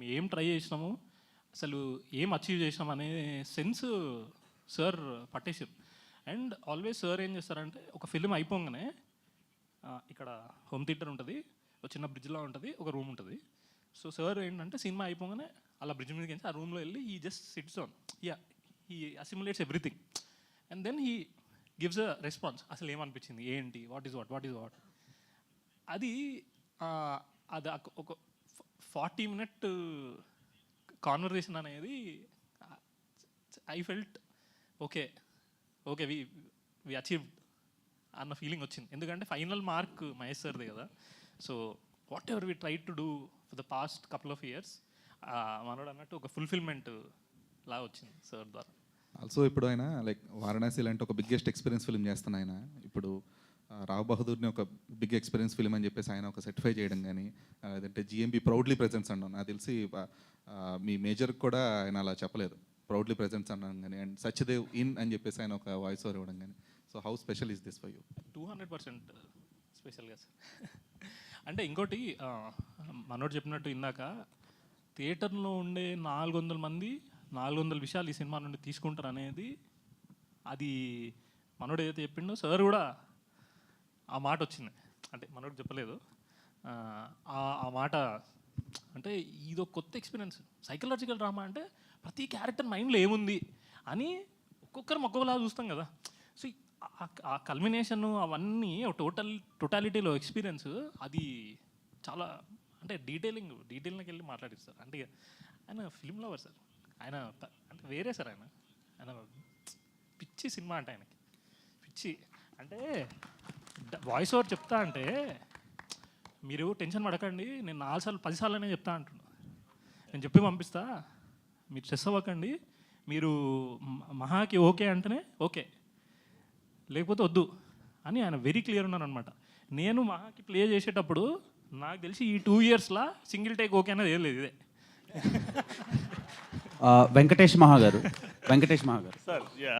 మేము ఏం ట్రై చేసినాము, అసలు ఏం అచీవ్ చేసినాం అనే సెన్స్ సార్ పట్టేసారు. అండ్ ఆల్వేస్ సార్ ఏం చేస్తారంటే, ఒక ఫిలిం అయిపోగానే ఇక్కడ హోమ్ థియేటర్ ఉంటుంది, ఒక చిన్న బ్రిడ్జ్లా ఉంటుంది, ఒక రూమ్ ఉంటుంది. సో సార్ ఏంటంటే సినిమా అయిపోగానే అలా బ్రిడ్జ్ మీదకి వెళ్ళి ఆ రూమ్లో వెళ్ళి he just sits on, he assimilates everything and then he gives a response. అసలు ఏమనిపించింది, ఏంటి, వాట్ ఈజ్ వాట్ అది అది ఒక 40-minute కాన్వర్జేషన్ అనేది I felt okay we achieved అన్న ఫీలింగ్ వచ్చింది. ఎందుకంటే ఫైనల్ మార్క్ మహేష్ సార్ది కదా. So whatever we try to do for the past couple of years, మనోడు అన్నట్టు ఒక ఫుల్ఫిల్మెంట్ లాగా వచ్చింది సార్ ద్వారా. ఆల్సో ఇప్పుడు ఆయన లైక్ వారణాసి లాంటి ఒక బిగ్గెస్ట్ ఎక్స్పీరియన్స్ ఫిల్మ్ చేస్తాను ఆయన. ఇప్పుడు రావ్ బహదూర్ని ఒక బిగ్ ఎక్స్పీరియన్స్ ఫిల్మ్ అని చెప్పేసి ఆయన ఒక సర్టిఫై చేయడం కానీ, లేదంటే జిఎంబి ప్రౌడ్లీ ప్రెజెన్స్ అన్నాను. నాకు తెలిసి మీ మేజర్కి కూడా ఆయన అలా చెప్పలేదు, ప్రౌడ్లీ ప్రెజెన్స్ అన్నాను కానీ. అండ్ సత్యదేవ్ ఇన్ అని చెప్పేసి ఆయన ఒక వాయిస్ ఓవర్ ఇవ్వడం కానీ. So how special is this for you? 200% స్పెషల్గా సార్. అంటే ఇంకోటి మనోడు చెప్పినట్టు ఇందాక, థియేటర్లో ఉండే 400 మంది 400 విషయాలు ఈ సినిమా నుండి తీసుకుంటారు అనేది, అది మనోడు ఏదైతే చెప్పిండో సార్ కూడా ఆ మాట వచ్చింది. అంటే మనోడు చెప్పలేదు, ఆ మాట అంటే ఇది ఒక కొత్త ఎక్స్పీరియన్స్. సైకలాజికల్ డ్రామా అంటే ప్రతి క్యారెక్టర్ మైండ్లో ఏముంది అని ఒక్కొక్కరు ఒక్కొక్కలా చూస్తాం కదా. సో ఆ కల్మినేషన్ అవన్నీ టోటాలిటీలో ఎక్స్పీరియన్స్, అది చాలా అంటే డీటెయిల్కి వెళ్ళి మాట్లాడిస్తారు. అంటే ఆయన ఫిల్మ్ లవర్ సార్, ఆయన అంటే వేరే సార్. ఆయన పిచ్చి సినిమా అంటే ఆయనకి పిచ్చి. అంటే వాయిస్ ఓవర్ చెప్తా అంటే మీరు టెన్షన్ పడకండి, నేను 4 సార్లు 10 సార్లు అనే చెప్తా అంటున్నా, నేను చెప్పి పంపిస్తా, మీరు స్ట్రెస్ అవ్వకండి, మీరు మహాకి ఓకే అంటేనే ఓకే, లేకపోతే వద్దు అని ఆయన వెరీ క్లియర్ ఉన్నారు అనమాట. నేను మహాకి ప్లే చేసేటప్పుడు నాకు తెలిసి ఈ 2 yearsలో సింగిల్ టేక్ ఓకే అనేది ఏం లేదు. ఇదే వెంకటేష్ మహా గారు సార్.